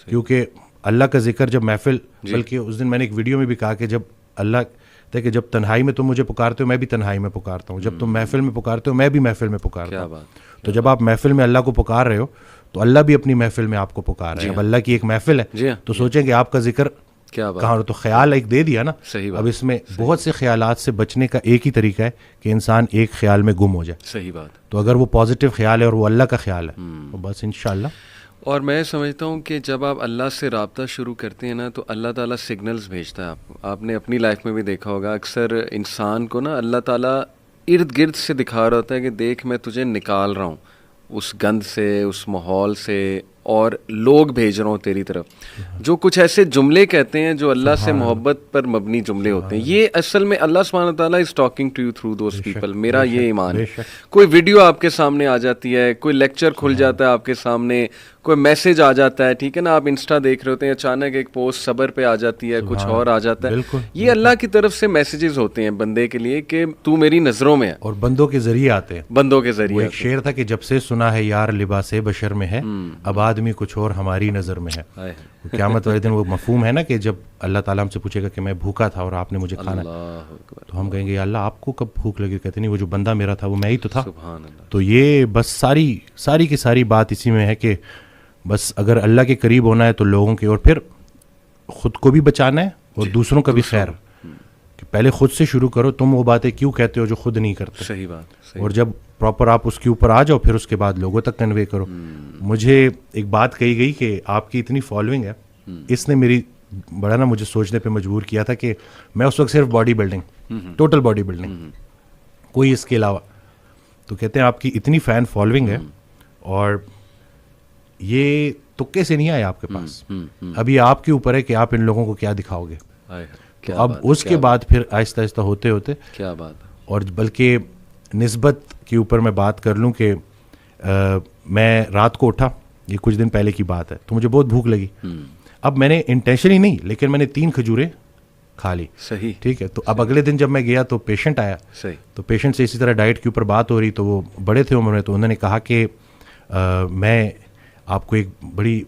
کیونکہ اللہ کا ذکر جب محفل، بلکہ اس دن میں نے ایک ویڈیو میں بھی کہا کہ جب اللہ کہ جب تنہائی میں تم مجھے پکارتے ہو میں بھی تنہائی میں پکارتا ہوں، جب تم محفل میں پکارتے ہو میں بھی محفل میں پکارتا ہوں. تو جب آپ محفل میں اللہ کو پکار رہے ہو تو اللہ بھی اپنی محفل میں آپ کو پکار رہا ہے. اب اللہ کی ایک محفل ہے تو سوچیں کہ آپ کا ذکر کہاں، تو خیال ایک دے دیا نا. اب اس میں بہت سے خیالات سے بچنے کا ایک ہی طریقہ ہے کہ انسان ایک خیال میں گم ہو جائے. صحیح بات. تو اگر وہ پازیٹیو خیال ہے اور وہ اللہ کا خیال ہے تو بس انشاءاللہ. اور میں سمجھتا ہوں کہ جب آپ اللہ سے رابطہ شروع کرتے ہیں نا تو اللہ تعالیٰ سگنلز بھیجتا ہے آپ کو. آپ نے اپنی لائف میں بھی دیکھا ہوگا اکثر انسان کو نا اللہ تعالیٰ ارد گرد سے دکھا رہا ہوتا ہے کہ دیکھ میں تجھے نکال رہا ہوں اس گند سے، اس ماحول سے، اور لوگ بھیج رہا ہوں تیری طرف جو کچھ ایسے جملے کہتے ہیں جو اللہ سے محبت پر مبنی جملے ہوتے ہیں. یہ اصل میں اللہ سبحانہ تعالیٰ is talking to you through those people. میرا یہ ایمان ہے. کوئی ویڈیو آپ کے سامنے آ جاتی ہے، کوئی لیکچر کھل جاتا ہے آپ کے سامنے، کوئی میسج آ جاتا ہے، ٹھیک ہے نا، آپ انسٹا دیکھ رہے ہوتے ہیں، اچانک ایک پوسٹ صبر پہ آ جاتی ہے، کچھ اور آ جاتا ہے. یہ اللہ کی طرف سے میسیجز ہوتے ہیں بندے کے لیے کہ تو میری نظروں میں ہے، اور بندوں کے ذریعے آتے ہیں. بندوں کے ذریعے. ایک شعر تھا کہ جب سے سنا ہے یار لباس بشر میں ہے، اب آدمی کچھ اور ہماری نظر میں ہے. قیامت والے دن وہ مفہوم ہے نا کہ جب اللہ تعالیٰ ہم سے پوچھے گا کہ میں بھوکا تھا اور آپ نے مجھے کھانا، تو ہم کہیں گے یا اللہ آپ کو کب بھوک لگی؟ کہتے نہیں وہ جو بندہ میرا تھا وہ میں ہی تو تھا. تو یہ بس ساری کی ساری بات اسی میں ہے کہ بس اگر اللہ کے قریب ہونا ہے تو لوگوں کے، اور پھر خود کو بھی بچانا ہے اور دوسروں کا بھی خیر، کہ پہلے خود سے شروع کرو. تم وہ باتیں کیوں کہتے ہو جو خود نہیں کرتے؟ صحیح بات. اور جب پراپر آپ اس کے اوپر آ جاؤ پھر اس کے بعد لوگوں تک کنوے کرو. مجھے ایک بات کہی گئی کہ آپ کی اتنی فالوئنگ ہے، اس نے میری بڑا نا مجھے سوچنے پہ مجبور کیا تھا کہ میں اس وقت صرف body building, total body building, کوئی اس کے علاوہ. تو کہتے ہیں آپ کی اتنی فین فالوئنگ ہے اور یہ تکے سے نہیں آئے آپ کے پاس، ابھی آپ کے اوپر ہے کہ آپ ان لوگوں کو کیا دکھاؤ گے. اب اس کے بعد پھر آہستہ آہستہ ہوتے ہوتے کیا بات. اور بلکہ نسبت کے اوپر میں بات کر لوں کہ میں رات کو اٹھا، یہ کچھ دن پہلے کی بات ہے، تو مجھے بہت بھوک لگی. اب میں نے انٹینشنلی نہیں لیکن میں نے 3 کھجوریں کھا لی. صحیح. ٹھیک ہے. تو اب اگلے دن جب میں گیا تو پیشنٹ آیا. صحیح. تو پیشنٹ سے اسی طرح ڈائٹ کے اوپر بات ہو رہی، تو وہ بڑے تھے عمر میں، تو انہوں نے کہا کہ میں آپ کو ایک بڑی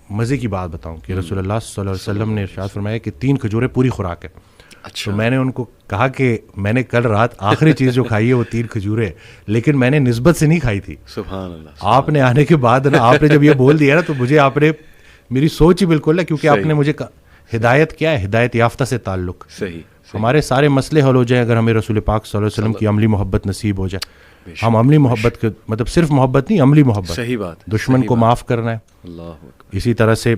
مزے کی بات بتاؤں کہ رسول اللہ صلی اللہ علیہ وسلم نے ارشاد فرمایا کہ 3 کھجوریں پوری خوراک ہے. اچھا. تو میں نے ان کو کہا کہ میں نے کل رات آخری چیز جو کھائی ہے وہ 3 کھجوریں، لیکن میں نے نسبت سے نہیں کھائی تھی. سبحان اللہ. آپ نے آنے کے بعد نا، آپ نے جب یہ بول دیا نا تو مجھے آپ نے میری سوچ ہی بالکل ہے، کیونکہ آپ نے مجھے ہدایت کیا ہے، ہدایت یافتہ سے تعلق. صحیح. ہمارے سارے مسئلے حل ہو جائیں اگر ہمیں رسول پاک صلی اللہ علیہ وسلم کی عملی محبت نصیب ہو جائے. ہم عملی محبت کے مطلب صرف محبت نہیں، عملی محبت. صحیح بات. دشمن کو معاف کرنا ہے، اللہ اسی طرح سے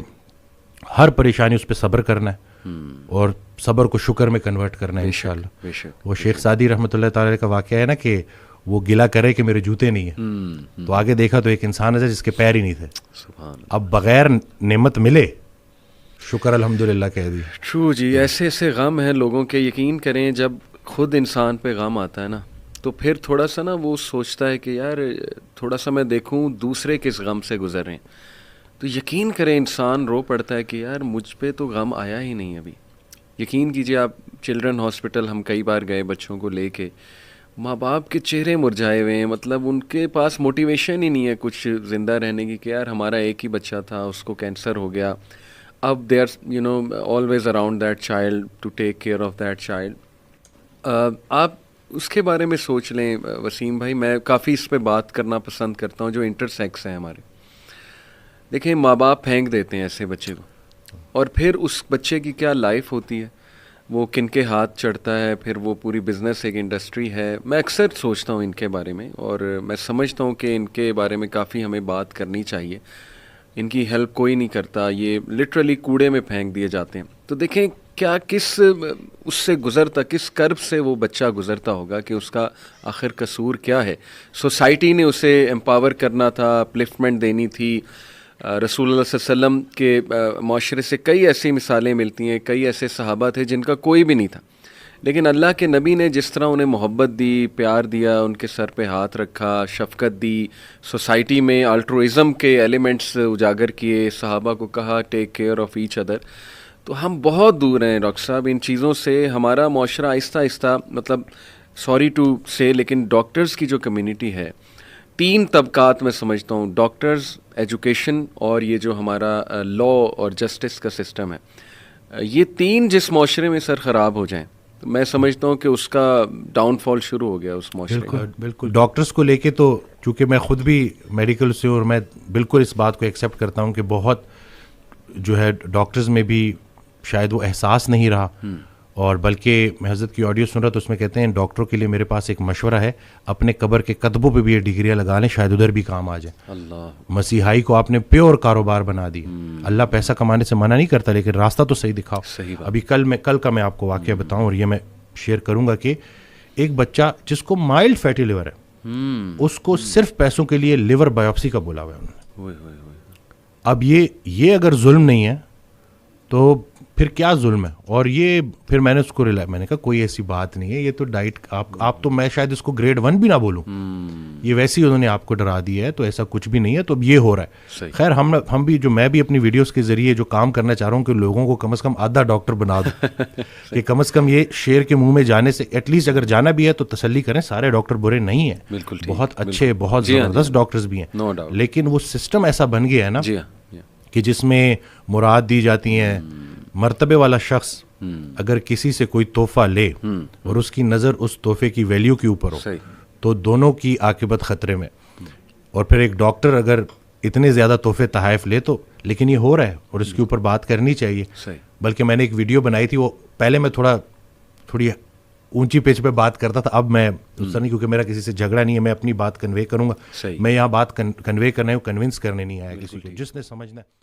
ہر پریشانی اس پہ صبر کرنا ہے، اور صبر کو شکر میں کنورٹ کرنا ہے انشاءاللہ. وہ شیخ سعدی رحمۃ اللہ تعالی کا واقعہ ہے نا کہ وہ گلا کرے کہ میرے جوتے نہیں ہیں، تو آگے دیکھا تو ایک انسان ہے جس کے پیر ہی نہیں تھے. اب بغیر نعمت ملے شکر الحمدللہ کہہ دی. ٹرو جی. ایسے ایسے غم ہیں لوگوں کے، یقین کریں جب خود انسان پہ غم آتا ہے نا تو پھر تھوڑا سا نا وہ سوچتا ہے کہ یار تھوڑا سا میں دیکھوں دوسرے کس غم سے گزر رہے ہیں، تو یقین کریں انسان رو پڑتا ہے کہ یار مجھ پہ تو غم آیا ہی نہیں ابھی. یقین کیجیے آپ، چلڈرن ہاسپٹل ہم کئی بار گئے بچوں کو لے کے، ماں باپ کے چہرے مرجھائے ہوئے ہیں، مطلب ان کے پاس موٹیویشن ہی نہیں ہے کچھ زندہ رہنے کی کہ یار ہمارا ایک ہی بچہ تھا، اس کو کینسر ہو گیا. اب they are always around that child to take care of that child. آپ اس کے بارے میں سوچ لیں وسیم بھائی، میں کافی اس پہ بات کرنا پسند کرتا ہوں جو انٹرسیکس ہیں ہمارے. دیکھیں ماں باپ پھینک دیتے ہیں ایسے بچے کو، اور پھر اس بچے کی کیا لائف ہوتی ہے، وہ کن کے ہاتھ چڑھتا ہے، پھر وہ پوری بزنس ایک انڈسٹری ہے. میں اکثر سوچتا ہوں ان کے بارے میں، اور میں سمجھتا ہوں کہ ان کے بارے میں کافی ہمیں بات کرنی چاہیے. ان کی ہیلپ کوئی نہیں کرتا، یہ لٹرلی کوڑے میں پھینک دیے جاتے ہیں. تو دیکھیں کیا کس اس سے گزرتا، کس کرب سے وہ بچہ گزرتا ہوگا کہ اس کا آخر قصور کیا ہے. سوسائٹی نے اسے امپاور کرنا تھا، اپلفٹمنٹ دینی تھی. رسول اللہ صلی اللہ علیہ وسلم کے معاشرے سے کئی ایسی مثالیں ملتی ہیں، کئی ایسے صحابہ تھے جن کا کوئی بھی نہیں تھا، لیکن اللہ کے نبی نے جس طرح انہیں محبت دی، پیار دیا، ان کے سر پہ ہاتھ رکھا، شفقت دی، سوسائٹی میں الٹروازم کے ایلیمنٹس اجاگر کیے، صحابہ کو کہا ٹیک کیئر آف ایچ ادر. تو ہم بہت دور ہیں ڈاکٹر صاحب ان چیزوں سے. ہمارا معاشرہ آہستہ آہستہ، مطلب سوری ٹو سے، لیکن ڈاکٹرز کی جو کمیونٹی ہے تین طبقات میں سمجھتا ہوں، ڈاکٹرز، ایجوکیشن اور یہ جو ہمارا لا اور جسٹس کا سسٹم ہے، یہ تین جس معاشرے میں سر خراب ہو جائیں تو میں سمجھتا ہوں کہ اس کا ڈاؤن فال شروع ہو گیا اس معاشرے کا. بالکل ڈاکٹرز کو لے کے تو چونکہ میں خود بھی میڈیکل سے اور میں بالکل اس بات کو ایکسیپٹ کرتا ہوں کہ بہت جو ہے ڈاکٹرز میں بھی شاید وہ احساس نہیں رہا، اور بلکہ میں حضرت کی آڈیو سن رہا تو اس میں کہتے ہیں ڈاکٹروں کے لیے میرے پاس ایک مشورہ ہے، اپنے قبر کے کتبوں پہ بھی یہ ڈگریاں لگا لیں، شاید ادھر بھی کام آ جائے. اللہ، مسیحائی کو آپ نے پیور کاروبار بنا دی. اللہ پیسہ کمانے سے منع نہیں کرتا، لیکن راستہ تو صحیح دکھاؤ. ابھی کل کا میں آپ کو واقعہ بتاؤں، اور یہ میں شیئر کروں گا کہ ایک بچہ جس کو مائلڈ فیٹی لیور ہے، اس کو صرف پیسوں کے لیے لیور بایوپسی کا بولا ہوا ہے انہوں نے. اب یہ اگر ظلم نہیں ہے تو پھر کیا ظلم ہے؟ اور یہ پھر میں نے اس کو میں نے کہا کوئی ایسی بات نہیں ہے، یہ تو ڈائٹ آپ تو میں شاید اس کو گریڈ 1 بھی نہ بولوں، یہ ویسے ہی انہوں نے آپ کو ڈرا دیا ہے، تو ایسا کچھ بھی نہیں ہے. تو اب یہ ہو رہا ہے. خیر ہم بھی میں بھی اپنی ویڈیوز کے ذریعے جو کام کرنا چاہ رہا ہوں کہ لوگوں کو کم از کم آدھا ڈاکٹر بنا دو کہ کم از کم یہ شیر کے منہ میں جانے سے ایٹ لیسٹ اگر جانا بھی ہے تو تسلی کریں، سارے ڈاکٹر برے نہیں ہیں، بہت اچھے بہت زبردست ڈاکٹرز بھی ہیں، لیکن وہ سسٹم ایسا بن گیا ہے نا کہ جس میں مراد دی جاتی ہیں. مرتبے والا شخص اگر کسی سے کوئی تحفہ لے اور اس کی نظر اس تحفے کی ویلیو کے اوپر ہو تو دونوں کی عاقبت خطرے میں. اور پھر ایک ڈاکٹر اگر اتنے زیادہ تحفے تحائف لے تو، لیکن یہ ہو رہا ہے اور اس کے اوپر بات کرنی چاہیے. بلکہ میں نے ایک ویڈیو بنائی تھی، وہ پہلے میں تھوڑی اونچی پیچ پہ بات کرتا تھا، اب میں اس طرح نہیں، کیونکہ میرا کسی سے جھگڑا نہیں ہے، میں اپنی بات کنوے کروں گا. میں یہاں بات کنوے کرنا ہے، کنونس کرنے نہیں آیا کسی کو، جس نے سمجھنا ہے.